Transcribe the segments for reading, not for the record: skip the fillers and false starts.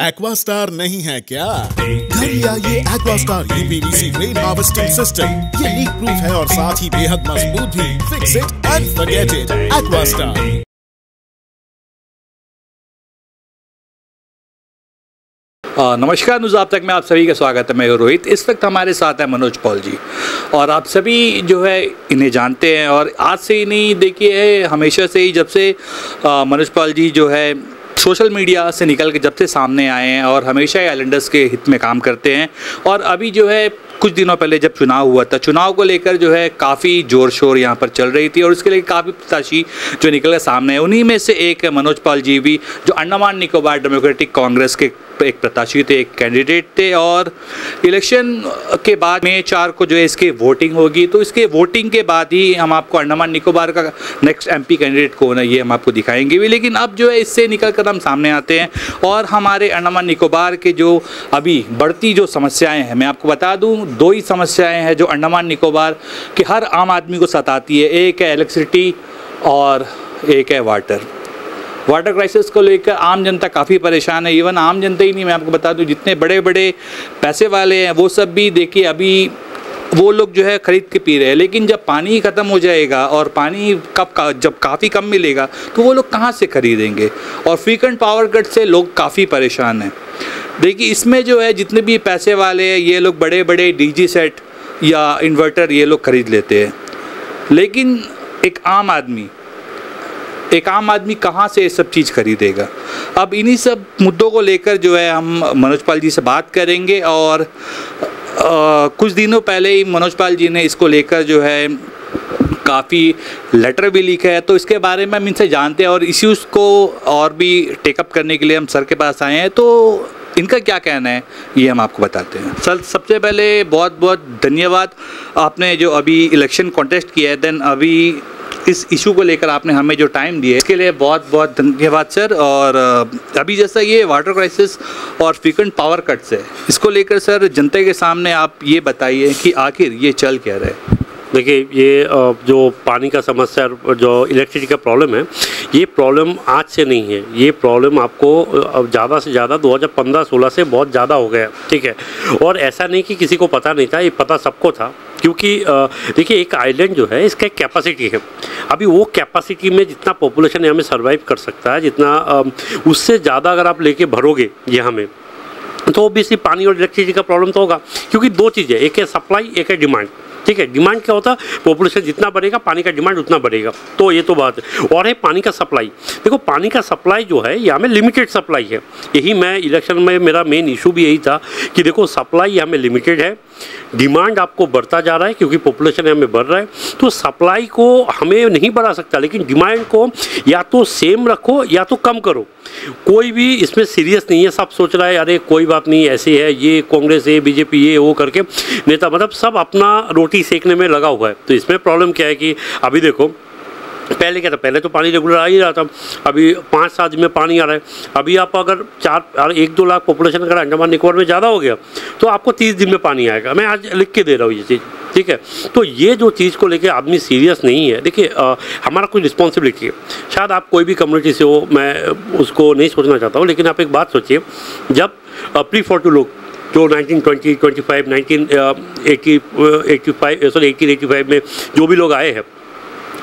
Aquastar नहीं है क्या? घर लिया ये Aquastar UPVC rain harvesting system. ये लीक प्रूफ है और साथ ही बेहद मजबूत भी। Fix it and forget it. Aquastar. नमस्कार न्यूज़ आप तक में आप सभी का स्वागत है। मैं रोहित। इस वक्त हमारे साथ है मनोज पॉल जी और आप सभी जो है इन्हें जानते हैं और आज से ही नहीं, देखिए हमेशा से ही, जब से मनोज पॉल जी जो है सोशल मीडिया से निकल के जब से सामने आए हैं और हमेशा ही आइलैंडर्स के हित में काम करते हैं। और अभी जो है कुछ दिनों पहले जब चुनाव हुआ था, चुनाव को लेकर जो है काफ़ी ज़ोर शोर यहाँ पर चल रही थी और उसके लिए काफ़ी प्रत्याशी जो निकल के सामने है, उन्हीं में से एक है मनोज पॉल जी भी, जो अंडमान निकोबार डेमोक्रेटिक कांग्रेस के एक प्रत्याशी थे, एक कैंडिडेट थे। और इलेक्शन के बाद मई 4 को जो है इसकी वोटिंग होगी, तो इसके वोटिंग के बाद ही हम आपको अंडमान निकोबार का नेक्स्ट एमपी कैंडिडेट कौन है ये हम आपको दिखाएंगे भी। लेकिन अब जो है इससे निकल कर हम सामने आते हैं और हमारे अंडमान निकोबार के जो अभी बढ़ती जो समस्याएं हैं, मैं आपको बता दूं 2 ही समस्याएं हैं जो अंडमान निकोबार के हर आम आदमी को सताती है। एक है इलेक्ट्रिसिटी और एक है वाटर क्राइसिस को लेकर आम जनता काफ़ी परेशान है। इवन आम जनता ही नहीं, मैं आपको बता दूं जितने बड़े बड़े पैसे वाले हैं वो सब भी, देखिए अभी वो लोग जो है ख़रीद के पी रहे हैं, लेकिन जब पानी ख़त्म हो जाएगा और पानी जब काफ़ी कम मिलेगा तो वो लोग कहाँ से ख़रीदेंगे। और फ्रीक्वेंट पावर कट से लोग काफ़ी परेशान हैं। देखिए इसमें जो है जितने भी पैसे वाले हैं ये लोग बड़े बड़े डीजी सेट या इन्वर्टर ये लोग ख़रीद लेते हैं, लेकिन एक आम आदमी कहाँ से ये सब चीज़ खरीदेगा। अब इन्हीं सब मुद्दों को लेकर जो है हम मनोज पॉल जी से बात करेंगे। और कुछ दिनों पहले ही मनोज पॉल जी ने इसको लेकर जो है काफ़ी लेटर भी लिखा है, तो इसके बारे में हम इनसे जानते हैं और इश्यूज़ को और भी टेकअप करने के लिए हम सर के पास आए हैं। तो इनका क्या कहना है ये हम आपको बताते हैं। सर सबसे पहले बहुत बहुत धन्यवाद, आपने जो अभी इलेक्शन कॉन्टेस्ट किया है, देन अभी इस इशू को लेकर आपने हमें जो टाइम दिया इसके लिए बहुत बहुत धन्यवाद सर। और अभी जैसा ये वाटर क्राइसिस और फ्रीक्वेंट पावर कट्स है, इसको लेकर सर जनता के सामने आप ये बताइए कि आखिर ये चल क्या रहा है। देखिए ये जो पानी का समस्या, जो इलेक्ट्रिसिटी का प्रॉब्लम है, ये प्रॉब्लम आज से नहीं है। ये प्रॉब्लम आपको ज़्यादा से ज़्यादा 2015-16 से बहुत ज़्यादा हो गया, ठीक है। और ऐसा नहीं कि किसी को पता नहीं था, ये पता सबको था। क्योंकि देखिए एक आइलैंड जो है इसका एक कैपेसिटी है। अभी वो कैपेसिटी में जितना पॉपुलेशन यहाँ में सर्वाइव कर सकता है, जितना उससे ज़्यादा अगर आप लेके भरोगे यहाँ में, तो ऑब्वियसली पानी और इलेक्ट्रिसिटी का प्रॉब्लम तो होगा। क्योंकि 2 चीज़ें, एक है सप्लाई, एक है डिमांड, ठीक है। डिमांड क्या होता है, पॉपुलेशन जितना बढ़ेगा पानी का डिमांड उतना बढ़ेगा, तो ये तो बात है। और है पानी का सप्लाई। देखो पानी का सप्लाई जो है यहाँ में लिमिटेड सप्लाई है। यही मैं इलेक्शन में मेरा मेन इशू भी यही था कि देखो सप्लाई यहाँ में लिमिटेड है, डिमांड आपको बढ़ता जा रहा है क्योंकि पॉपुलेशन यहाँ में बढ़ रहा है। तो सप्लाई को हमें नहीं बढ़ा सकता, लेकिन डिमांड को या तो सेम रखो या तो कम करो। कोई भी इसमें सीरियस नहीं है, सब सोच रहा है अरे कोई बात नहीं, ऐसे है, ये कांग्रेस है, बीजेपी ये वो करके नेता, मतलब सब अपना रोटी सेकने में लगा हुआ है। तो इसमें प्रॉब्लम क्या है कि अभी देखो पहले क्या था, पहले तो पानी रेगुलर आ ही रहा था, अभी 5-7 दिन में पानी आ रहा है। अभी आप अगर 1-2 लाख पॉपुलेशन अगर अंडमान निकोबार में ज़्यादा हो गया तो आपको 30 दिन में पानी आएगा। मैं आज लिख के दे रहा हूँ ये चीज़, ठीक है। तो ये जो चीज़ को लेके आदमी सीरियस नहीं है। देखिए हमारा कोई रिस्पॉन्सिबिलिटी है, शायद आप कोई भी कम्युनिटी से हो, मैं उसको नहीं सोचना चाहता हूँ, लेकिन आप एक बात सोचिए, जब प्री-42 लोग जो 1885 में जो भी लोग आए हैं,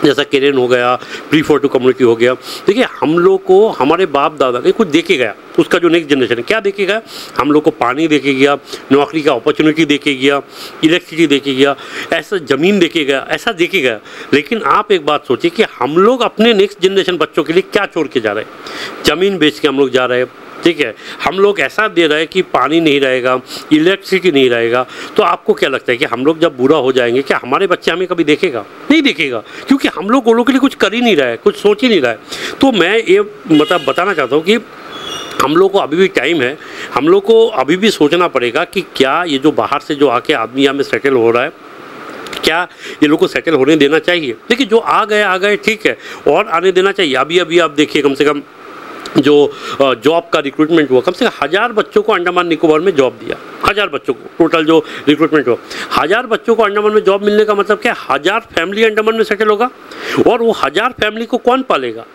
जैसा केरन हो गया, प्री-42 कम्युनिटी हो गया, देखिए हम लोग को हमारे बाप दादा ने कुछ देके गया, उसका जो नेक्स्ट जनरेशन है क्या देके गया, हम लोग को पानी देके गया, नौकरी का अपॉर्चुनिटी देके गया, इलेक्ट्रिसिटी देके गया, ऐसा ज़मीन देके गया, ऐसा देके गया। लेकिन आप एक बात सोचिए कि हम लोग अपने नेक्स्ट जनरेशन बच्चों के लिए क्या छोड़ के जा रहे हैं। ज़मीन बेच के हम लोग जा रहे हैं, ठीक है। हम लोग ऐसा दे रहे हैं कि पानी नहीं रहेगा, इलेक्ट्रिसिटी नहीं रहेगा। तो आपको क्या लगता है कि हम लोग जब बूढ़ा हो जाएंगे क्या हमारे बच्चे हमें कभी देखेगा? नहीं देखेगा, क्योंकि हम लोग उन लोगों के लिए कुछ कर ही नहीं रहा है, कुछ सोच ही नहीं रहा है। तो मैं ये मतलब बताना चाहता हूँ कि हम लोग को अभी भी टाइम है, हम लोग को अभी भी सोचना पड़ेगा कि क्या ये जो बाहर से जो आके आदमी यहाँ में सेटल हो रहा है, क्या ये लोग को सेटल होने देना चाहिए। देखिए जो आ गए ठीक है, और आने देना चाहिए। अभी आप देखिए कम से कम जो जॉब का रिक्रूटमेंट हुआ, कम से कम 1000 बच्चों को अंडमान निकोबार में जॉब दिया, 1000 बच्चों को टोटल जो रिक्रूटमेंट हुआ। 1000 बच्चों को अंडमान में जॉब मिलने का मतलब क्या, 1000 फैमिली अंडमान में सेटल होगा। और वो 1000 फैमिली को कौन पालेगा?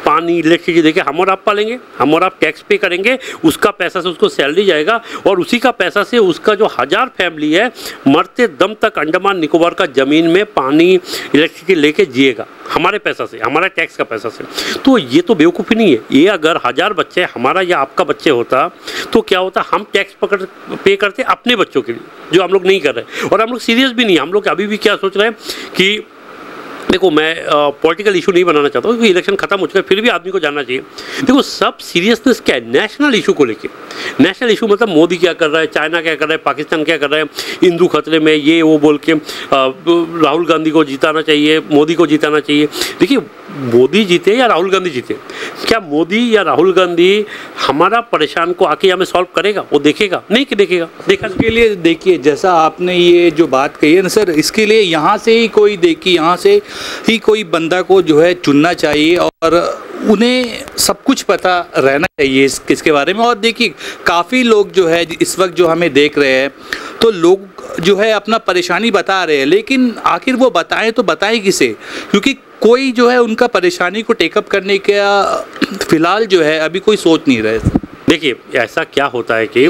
पानी इलेक्ट्रिसिटी देके हम और आप पालेंगे, हम और आप टैक्स पे करेंगे, उसका पैसा से उसको सैलरी जाएगा और उसी का पैसा से उसका जो 1000 फैमिली है मरते दम तक अंडमान निकोबार का ज़मीन में पानी इलेक्ट्रिसिटी लेके जिएगा हमारे पैसा से, हमारा टैक्स का पैसा से। तो ये तो बेवकूफ़ी नहीं है। ये अगर 1000 बच्चे हमारा या आपका बच्चे होता तो क्या होता, हम टैक्स पे करते अपने बच्चों के लिए, जो हम लोग नहीं कर रहे। और हम लोग सीरियस भी नहीं, हम लोग अभी भी क्या सोच रहे हैं कि देखो, मैं पॉलिटिकल इशू नहीं बनाना चाहता हूँ क्योंकि इलेक्शन खत्म हो चुका है, फिर भी आदमी को जानना चाहिए। देखो, सब सीरियसनेस क्या है नेशनल इशू को लेके। नेशनल इशू मतलब मोदी क्या कर रहा है, चाइना क्या कर रहा है, पाकिस्तान क्या कर रहा है, हिंदू खतरे में, ये वो बोल के राहुल गांधी को जिताना चाहिए, मोदी को जिताना चाहिए। देखिए, मोदी जीते या राहुल गांधी जीते, क्या मोदी या राहुल गांधी हमारा परेशान को आके हमें सॉल्व करेगा? वो देखेगा नहीं कि देखेगा? देखा इसके लिए देखिए, जैसा आपने ये जो बात कही है ना सर, इसके लिए यहाँ से ही कोई देखिए, यहाँ से ही कोई बंदा को जो है चुनना चाहिए और उन्हें सब कुछ पता रहना चाहिए इसके बारे में। और देखिए, काफ़ी लोग जो है इस वक्त जो हमें देख रहे हैं, तो लोग जो है अपना परेशानी बता रहे हैं, लेकिन आखिर वो बताएं तो बताएं किसे? क्योंकि कोई जो है उनका परेशानी को टेकअप करने का फिलहाल जो है अभी कोई सोच नहीं रहे। देखिए, ऐसा क्या होता है कि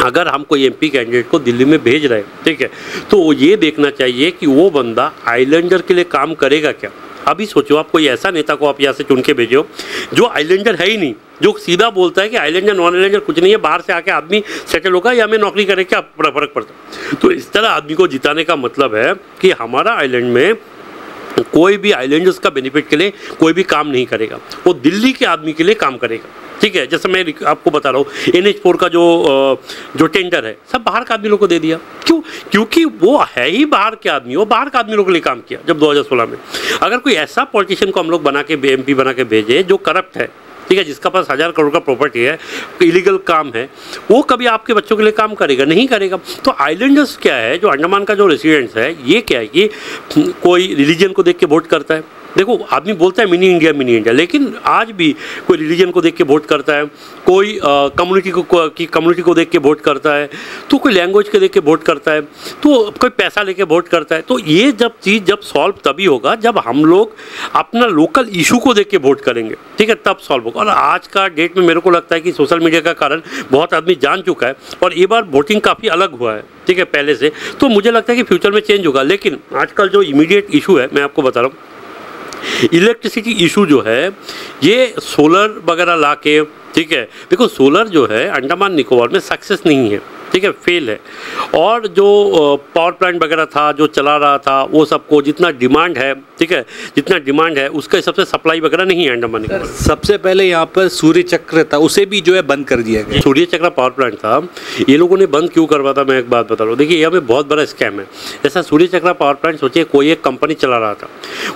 अगर हम कोई एमपी कैंडिडेट को दिल्ली में भेज रहे हैं, ठीक है, तो ये देखना चाहिए कि वो बंदा आइलैंडर के लिए काम करेगा क्या। अभी सोचो, आप कोई ऐसा नेता को आप यहाँ से चुन के भेजो जो आइलैंडर है ही नहीं, जो सीधा बोलता है कि आइलैंडर नॉन आइलैंडर कुछ नहीं है, बाहर से आके आदमी सेटल होगा या हमें नौकरी करे, क्या फर्क पड़ता। तो इस तरह आदमी को जिताने का मतलब है कि हमारा आइलैंड में कोई भी आइलैंडर्स का बेनिफिट के लिए कोई भी काम नहीं करेगा, वो दिल्ली के आदमी के लिए काम करेगा। ठीक है, जैसे मैं आपको बता रहा हूँ, NH4 का जो टेंडर है सब बाहर के आदमी लोग को दे दिया। क्यों? क्योंकि वो है ही बाहर के आदमी, वो बाहर के आदमी लोगों के लिए काम किया जब 2016 में। अगर कोई ऐसा पॉलिटिशियन को हम लोग बना के MP बना के भेजे जो करप्ट है, ठीक है, जिसका पास 1000 करोड़ का प्रॉपर्टी है, इलीगल काम है, वो कभी आपके बच्चों के लिए काम करेगा? नहीं करेगा। तो आइलैंडर्स क्या है, जो अंडमान का जो रेसिडेंट्स है, ये क्या है कि कोई रिलीजन को देख के वोट करता है। देखो, आदमी बोलता है मिनी इंडिया, लेकिन आज भी कोई रिलीजन को देख के वोट करता है, कोई कम्युनिटी को देख के वोट करता है, तो कोई लैंग्वेज के देख के वोट करता है, तो कोई पैसा लेके वोट करता है। तो ये जब सॉल्व तभी होगा जब हम लोग अपना लोकल इशू को देख के वोट करेंगे, ठीक है, तब सॉल्व होगा। और आज का डेट में मेरे को लगता है कि सोशल मीडिया का कारण बहुत आदमी जान चुका है और ये बार वोटिंग काफ़ी अलग हुआ है, ठीक है, पहले से। तो मुझे लगता है कि फ्यूचर में चेंज होगा। लेकिन आजकल जो इमीडिएट इशू है, मैं आपको बता रहा हूँ, इलेक्ट्रिसिटी इशू जो है, ये सोलर वगैरह ला के, ठीक है, देखो सोलर जो है अंडमान निकोबार में सक्सेस नहीं है, ठीक है, फेल है। और जो पावर प्लांट वगैरह था जो चला रहा था, वो सबको जितना डिमांड है, ठीक है, जितना डिमांड है उसका हिसाब से सप्लाई वगैरह नहीं है अंडमान निकोबार। सबसे पहले यहाँ पर सूर्य चक्र था, उसे भी जो है बंद कर दिया गया। सूर्य चक्र पावर प्लांट था, ये लोगों ने बंद क्यों करवा था, मैं एक बात बता रहा हूँ। देखिए, ये हमें बहुत बड़ा स्कैम है। ऐसा सूर्य चक्र पावर प्लांट, सोचिए कोई एक कंपनी चला रहा था,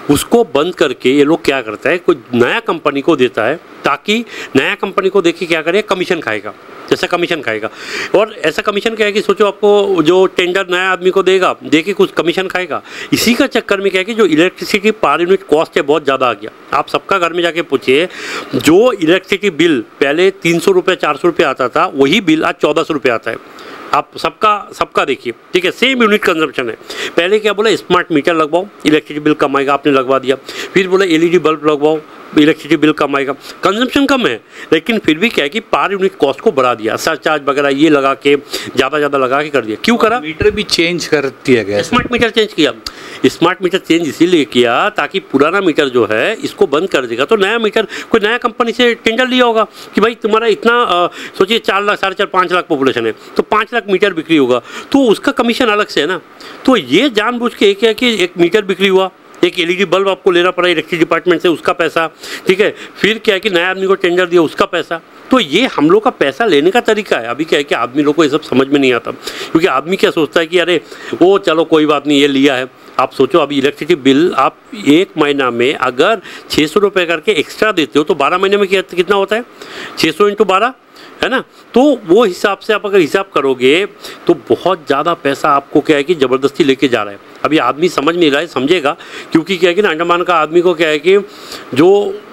उसको बंद करके ये लोग क्या करता है, कोई नया कंपनी को देता है, ताकि नया कंपनी को देखिए क्या करे, कमीशन खाएगा, जैसा कमीशन खाएगा। और ऐसा कमीशन क्या है कि सोचो, आपको जो टेंडर नया आदमी को देगा, देके कुछ कमीशन खाएगा। इसी का चक्कर में क्या है कि जो इलेक्ट्रिसिटी पर यूनिट कॉस्ट है बहुत ज़्यादा आ गया। आप सबका घर में जाके पूछिए, जो इलेक्ट्रिसिटी बिल पहले 300 रुपये 400 रुपये आता था, वही बिल आज 1400 रुपये आता है। आप सबका देखिए, ठीक है, सेम यूनिट कंजम्पशन है। पहले क्या बोला, स्मार्ट मीटर लगवाओ, इलेक्ट्रिसिटी बिल कम आएगा, आपने लगवा दिया। फिर बोला LED बल्ब लगवाओ, इलेक्ट्रिसिटी बिल कम आएगा। कंजम्पशन कम है, लेकिन फिर भी क्या है कि पर यूनिट कॉस्ट को बढ़ा दिया, सरचार्ज वगैरह ये लगा के ज़्यादा लगा के कर दिया। क्यों करा? मीटर भी चेंज कर दिया गया, स्मार्ट मीटर चेंज किया। स्मार्ट मीटर चेंज इसीलिए किया ताकि पुराना मीटर जो है इसको बंद कर देगा, तो नया मीटर कोई नया कंपनी से टेंडर लिया होगा कि भाई तुम्हारा इतना सोचिए 4 लाख 4.5 5 लाख पॉपुलेशन है, तो 5 लाख मीटर बिक्री होगा, तो उसका कमीशन अलग से है ना। तो ये जानबूझ के क्या कि एक मीटर बिक्री हुआ, एक LED बल्ब आपको लेना पड़ा इलेक्ट्रिक डिपार्टमेंट से, उसका पैसा, ठीक है। फिर क्या है कि नया आदमी को टेंडर दिया, उसका पैसा। तो ये हम लोग का पैसा लेने का तरीका है। अभी क्या है कि आदमी लोग को ये सब समझ में नहीं आता, क्योंकि आदमी क्या सोचता है कि अरे वो चलो कोई बात नहीं, ये लिया है। आप सोचो, अभी इलेक्ट्रिसिटी बिल आप 1 महीना में अगर 600 रुपये करके एक्स्ट्रा देते हो, तो 12 महीने में कितना होता है, 600 × 12 है ना। तो वो हिसाब से आप अगर हिसाब करोगे तो बहुत ज़्यादा पैसा आपको क्या है कि ज़बरदस्ती लेके जा रहा है। अभी आदमी समझ नहीं रहा है, समझेगा, क्योंकि क्या है कि अंडमान का आदमी को क्या है कि जो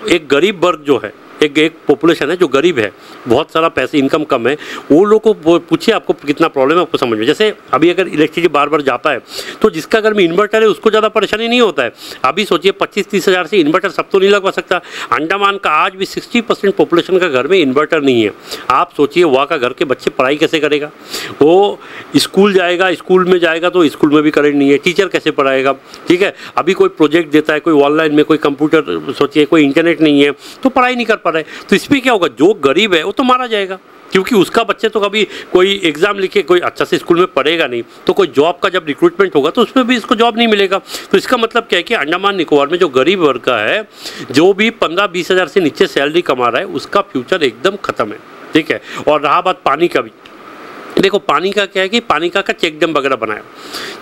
एक गरीब वर्ग जो है, एक पॉपुलेशन है जो गरीब है, बहुत सारा पैसे इनकम कम है, वो लोग को पूछिए आपको कितना प्रॉब्लम है आपको समझ में। जैसे अभी अगर इलेक्ट्रिसिटी बार बार जाता है तो जिसका घर में इन्वर्टर है उसको ज़्यादा परेशानी नहीं होता है। अभी सोचिए 25-30 हज़ार से इन्वर्टर सब तो नहीं लगवा सकता। अंडमान का आज भी 60% पॉपुलेशन का घर में इन्वर्टर नहीं है। आप सोचिए वहाँ का घर के बच्चे पढ़ाई कैसे करेगा, वो स्कूल जाएगा, स्कूल में जाएगा तो स्कूल में भी करंट नहीं है, टीचर कैसे पढ़ाएगा, ठीक है। अभी कोई प्रोजेक्ट देता है, कोई ऑनलाइन में, कोई कंप्यूटर, सोचिए कोई इंटरनेट नहीं है तो पढ़ाई नहीं कर पा रहा है। तो इस पर क्या होगा, जो गरीब है वो तो मारा जाएगा, क्योंकि उसका बच्चे तो कभी कोई एग्ज़ाम लिखे कोई अच्छा से स्कूल में पढ़ेगा नहीं, तो कोई जॉब का जब रिक्रूटमेंट होगा तो उसमें भी इसको जॉब नहीं मिलेगा। तो इसका मतलब क्या है कि अंडमान निकोबार में जो गरीब वर्ग का है, जो भी 15-20 हज़ार से नीचे सैलरी कमा रहा है, उसका फ्यूचर एकदम ख़त्म है, ठीक है। और रहा बात पानी का भी, देखो पानी का क्या है कि पानी का चेक डैम वगैरह बनाया,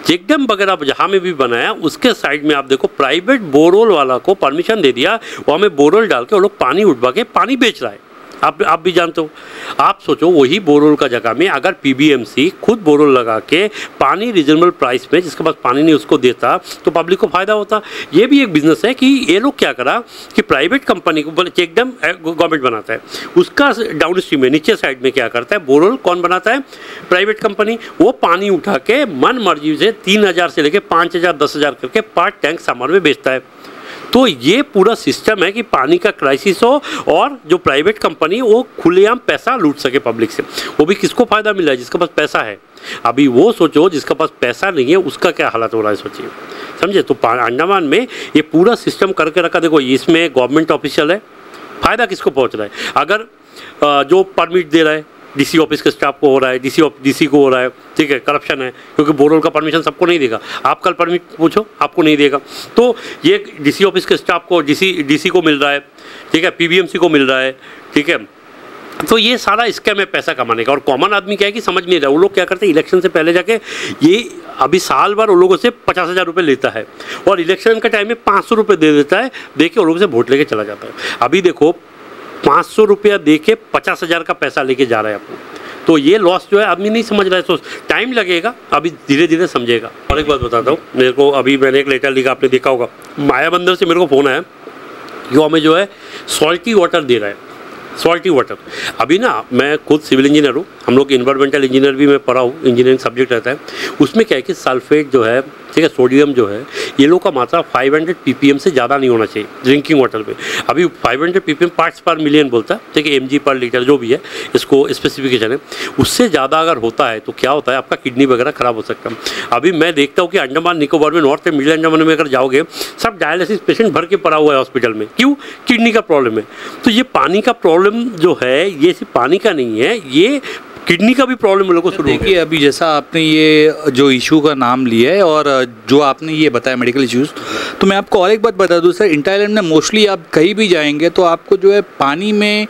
चेक डैम वगैरह जहाँ में भी बनाया उसके साइड में आप देखो प्राइवेट बोरवेल वाला को परमिशन दे दिया, वहाँ में बोरवेल डाल के वो लोग पानी उठवा के पानी बेच रहा है। आप भी जानते हो। आप सोचो वही बोरवेल का जगह में अगर पीबीएमसी खुद बोरवेल लगा के पानी रीजनेबल प्राइस में, जिसके पास पानी नहीं उसको देता तो पब्लिक को फ़ायदा होता। ये भी एक बिजनेस है कि ये लोग क्या करा कि प्राइवेट कंपनी को, बोले चेक डैम गवर्नमेंट बनाता है, उसका डाउन स्ट्रीम में नीचे साइड में क्या करता है, बोरवेल कौन बनाता है, प्राइवेट कंपनी, वो पानी उठा के मन मर्जी से 3,000 से लेके 5,000 10,000 करके पर टैंक सामान में बेचता है। तो ये पूरा सिस्टम है कि पानी का क्राइसिस हो और जो प्राइवेट कंपनी वो खुलेआम पैसा लूट सके पब्लिक से। वो भी किसको फ़ायदा मिला है, जिसके पास पैसा है। अभी वो सोचो जिसका पास पैसा नहीं है उसका क्या हालत हो रहा है, सोचिए, समझे। तो अंडमान में ये पूरा सिस्टम करके रखा। देखो इसमें गवर्नमेंट ऑफिशियल है, फ़ायदा किसको पहुँच रहा है, अगर जो परमिट दे रहा है डीसी ऑफिस के स्टाफ को हो रहा है, डीसी को हो रहा है, ठीक है, करप्शन है, क्योंकि बोरवेल का परमिशन सबको नहीं देगा। आप कल परमिट पूछो आपको नहीं देगा, तो ये डीसी ऑफिस के स्टाफ को डीसी को मिल रहा है, ठीक है, पीबीएमसी को मिल रहा है, ठीक है। तो ये सारा स्कैम है पैसा कमाने का। और कॉमन आदमी क्या है कि समझ नहीं रहा, वो लोग क्या करते हैं इलेक्शन से पहले जाके, ये अभी साल भर उन लोगों से 50,000 रुपये लेता है और इलेक्शन के टाइम में 500 रुपये दे देता है, दे के उन लोगों से वोट लेके चला जाता है। अभी देखो 500 रुपया दे के 50,000 का पैसा लेके जा रहा है आपको, तो ये लॉस जो है आदमी नहीं समझ रहा है। तो टाइम लगेगा, अभी धीरे धीरे समझेगा। और एक बात बताता हूँ, मेरे को अभी मैंने एक लेटर लिखा, आपने देखा होगा, मायाबंदर से मेरे को फ़ोन आया जो हमें जो है सॉल्टी वाटर दे रहा है, सॉल्टी वाटर। अभी ना मैं खुद सिविल इंजीनियर हूँ, हम लोग इन्वायरमेंटल इंजीनियर भी मैं पढ़ा हूँ, इंजीनियरिंग सब्जेक्ट रहता है। उसमें क्या है कि सल्फेट जो है, ठीक है, सोडियम जो है, ये लोग का मात्रा 500 ppm से ज़्यादा नहीं होना चाहिए ड्रिंकिंग वाटर में। अभी 500 ppm पार्ट्स पर मिलियन बोलता है, ठीक है, mg पर लीटर जो भी है, इसको स्पेसिफिकेशन है। उससे ज़्यादा अगर होता है तो क्या होता है, आपका किडनी वगैरह ख़राब हो सकता है। अभी मैं देखता हूँ कि अंडमान निकोबार में, नॉर्थ मिडिल अंडमान में अगर जाओगे, सब डायलिसिस पेशेंट भर के पड़ा हुआ है हॉस्पिटल में। क्यों? किडनी का प्रॉब्लम है। तो ये पानी का प्रॉब्लम जो है, ये सिर्फ पानी का नहीं है, ये किडनी का भी प्रॉब्लम लोगों को शुरू हो गया। देखिए अभी जैसा आपने ये जो इशू का नाम लिया है और जो आपने ये बताया मेडिकल इश्यूज़, तो मैं आपको और एक बात बता दूँ सर, इंटाइलैंड में मोस्टली आप कहीं भी जाएंगे तो आपको जो है पानी में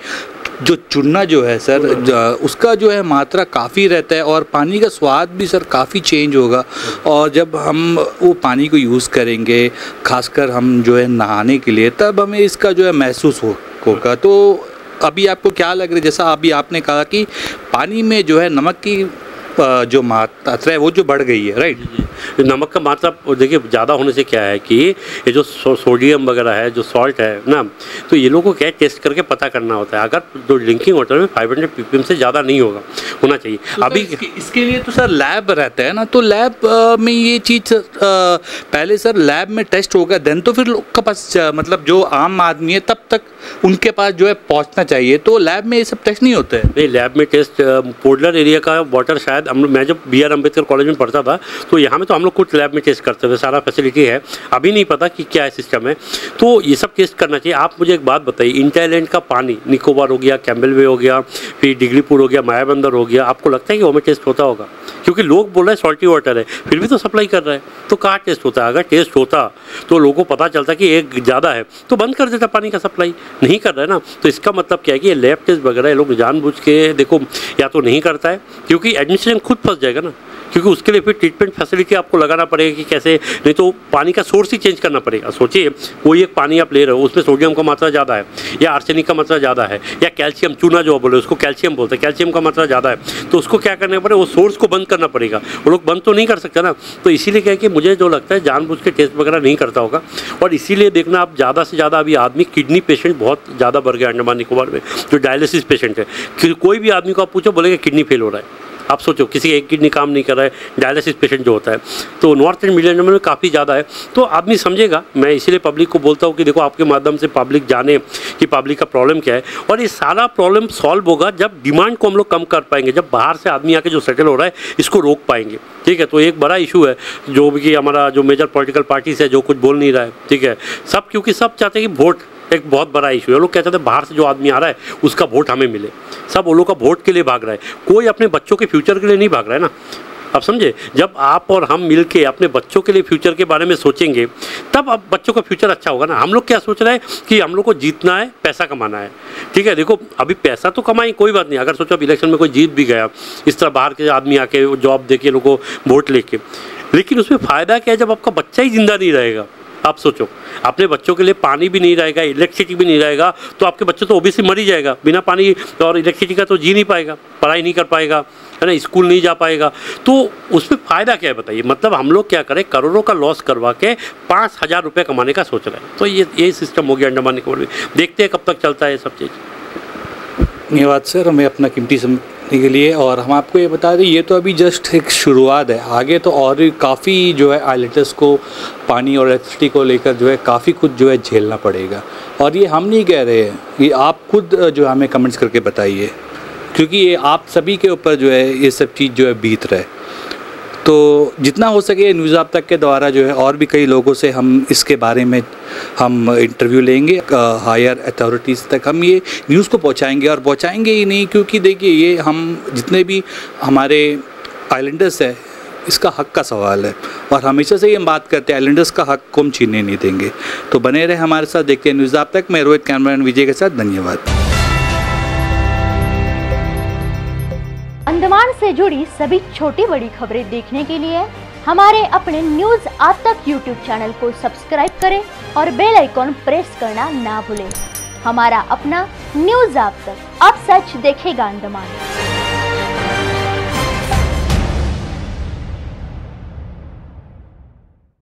जो चूना जो है सर, उसका जो है मात्रा काफ़ी रहता है और पानी का स्वाद भी सर काफ़ी चेंज होगा। और जब हम वो पानी को यूज़ करेंगे, खासकर हम जो है नहाने के लिए, तब हमें इसका जो है महसूस होगा। तो अभी आपको क्या लग रहा है, जैसा अभी आपने कहा कि पानी में जो है नमक की जो मात्रा है वो जो बढ़ गई है, राइट? नमक का मात्रा देखिए ज़्यादा होने से क्या है कि ये जो सोडियम वगैरह है, जो सॉल्ट है ना, तो ये लोगों को क्या टेस्ट करके पता करना होता है। अगर जो ड्रिंकिंग वाटर में 500 ppm से ज़्यादा नहीं होना चाहिए। तो अभी इसके लिए तो सर लैब रहता है ना, तो लैब में ये चीज़ पहले सर लैब में टेस्ट होगा, देन तो फिर लोग के पास, मतलब जो आम आदमी है तब तक उनके पास जो है पहुँचना चाहिए। तो लैब में ये सब टेस्ट नहीं होते हैं? नहीं, लैब में टेस्ट पोडलर एरिया का वाटर शायद मैं जब BR अम्बेडकर कॉलेज में पढ़ता था तो यहाँ में तो हम लोग कुछ लैब में टेस्ट करते थे, सारा फैसिलिटी है। अभी नहीं पता कि क्या है सिस्टम है, तो ये सब टेस्ट करना चाहिए। आप मुझे एक बात बताइए, इंटाइलैंड का पानी, निकोबार हो गया, कैम्बेल वे हो गया, फिर डिग्रीपुर हो गया, मायाबंदर हो गया, आपको लगता है कि वो में टेस्ट होता होगा? क्योंकि लोग बोल रहे हैं सॉल्टी वाटर है, फिर भी तो सप्लाई कर रहा है, तो कहाँ टेस्ट होता है? अगर टेस्ट होता तो लोगों को पता चलता कि एक ज़्यादा है तो बंद कर देता पानी का सप्लाई। नहीं कर रहा है ना, तो इसका मतलब क्या है कि ये लैब टेस्ट वगैरह ये लोग जानबूझ के देखो या तो नहीं करता है, क्योंकि एडमिनिस्ट्रेशन पेशेंट खुद फंस जाएगा ना, क्योंकि उसके लिए फिर ट्रीटमेंट फैसिलिटी आपको लगाना पड़ेगा कि कैसे, नहीं तो पानी का सोर्स ही चेंज करना पड़ेगा। सोचिए कोई एक पानी आप ले रहे हो, उसमें सोडियम का मात्रा ज़्यादा है या आर्सेनिक का मात्रा ज़्यादा है या कैल्शियम, चूना जो बोले उसको कैल्शियम बोलते हैं, कैल्शियम का मात्रा ज़्यादा है, तो उसको क्या करना पड़ेगा, वो सोर्स को बंद करना पड़ेगा। वो लोग बंद तो नहीं कर सकते ना, तो इसीलिए क्या है कि मुझे जो लगता है जानबूझ के टेस्ट वगैरह नहीं करता होगा। और इसीलिए देखना आप ज़्यादा से ज़्यादा अभी आदमी किडनी पेशेंट बहुत ज़्यादा बढ़ गया अंडमान निकोबार में, जो डायलिसिस पेशेंट है। कोई भी आदमी को आप पूछो बोलेगा किडनी फेल हो रहा है। आप सोचो किसी एक किडनी काम नहीं कर रहा है, डायलिसिस पेशेंट जो होता है, तो नॉर्थ एंड मिड अंडमान में काफ़ी ज़्यादा है। तो आदमी समझेगा, मैं इसीलिए पब्लिक को बोलता हूँ कि देखो आपके माध्यम से पब्लिक जाने कि पब्लिक का प्रॉब्लम क्या है, और ये सारा प्रॉब्लम सॉल्व होगा जब डिमांड को हम लोग कम कर पाएंगे, जब बाहर से आदमी आके जो सेटल हो रहा है इसको रोक पाएंगे। ठीक है, तो एक बड़ा इशू है जो कि हमारा जो मेजर पॉलिटिकल पार्टीज है जो कुछ बोल नहीं रहा है। ठीक है, सब क्योंकि सब चाहते हैं कि वोट, एक बहुत बड़ा इशू है। लोग क्या चाहते हैं, बाहर से जो आदमी आ रहा है उसका वोट हमें मिले। सब वो लोग का वोट के लिए भाग रहा है, कोई अपने बच्चों के फ्यूचर के लिए नहीं भाग रहा है ना। आप समझे, जब आप और हम मिलके अपने बच्चों के लिए फ्यूचर के बारे में सोचेंगे तब अब बच्चों का फ्यूचर अच्छा होगा ना। हम लोग क्या सोच रहे हैं कि हम लोग को जीतना है, पैसा कमाना है। ठीक है, देखो अभी पैसा तो कमाई कोई बात नहीं, अगर सोचो अब इलेक्शन में कोई जीत भी गया, इस तरह बाहर के आदमी आके जॉब दे के लोगों को वोट लेके, लेकिन उसमें फ़ायदा क्या है जब आपका बच्चा ही जिंदा नहीं रहेगा। आप सोचो अपने बच्चों के लिए पानी भी नहीं रहेगा, इलेक्ट्रिसिटी भी नहीं रहेगा, तो आपके बच्चे तो ओबियसली मर ही जाएगा। बिना पानी और इलेक्ट्रिसिटी का तो जी नहीं पाएगा, पढ़ाई नहीं कर पाएगा, है ना, स्कूल नहीं जा पाएगा। तो उसमें फ़ायदा क्या है बताइए। मतलब हम लोग क्या करें, करोड़ों का लॉस करवा के 5,000 रुपये कमाने का सोच रहे हैं। तो ये सिस्टम हो गया अंडमान निकोबार में। देखते हैं कब तक चलता है ये सब चीज़। धन्यवाद सर, हमें अपना कीमती समय के लिए। और हम आपको ये बता दें, ये तो अभी जस्ट एक शुरुआत है, आगे तो और भी काफ़ी जो है आइलैंडर्स को पानी और इलेक्ट्रिसिटी को लेकर जो है काफ़ी कुछ जो है झेलना पड़ेगा। और ये हम नहीं कह रहे हैं, ये आप खुद जो है हमें कमेंट्स करके बताइए, क्योंकि ये आप सभी के ऊपर जो है ये सब चीज़ जो है बीत रहा है। तो जितना हो सके न्यूज़ आप तक के द्वारा जो है और भी कई लोगों से हम इसके बारे में हम इंटरव्यू लेंगे, हायर अथॉरिटीज़ तक हम ये न्यूज़ को पहुंचाएंगे। और पहुंचाएंगे ही नहीं, क्योंकि देखिए ये हम जितने भी हमारे आइलैंडर्स है इसका हक का सवाल है, और हमेशा से ही हम बात करते हैं आइलैंडर्स का हक को हम छीनने नहीं देंगे। तो बने रहे हमारे साथ, देखते हैं न्यूज़ आप तक। मैं रोहित, कैमरामैन विजय के साथ, धन्यवाद। अंडमान से जुड़ी सभी छोटी बड़ी खबरें देखने के लिए हमारे अपने न्यूज़ आप तक यूट्यूब चैनल को सब्सक्राइब करें और बेल आइकॉन प्रेस करना ना भूलें। हमारा अपना न्यूज़ आप तक, अब सच देखेगा अंडमान।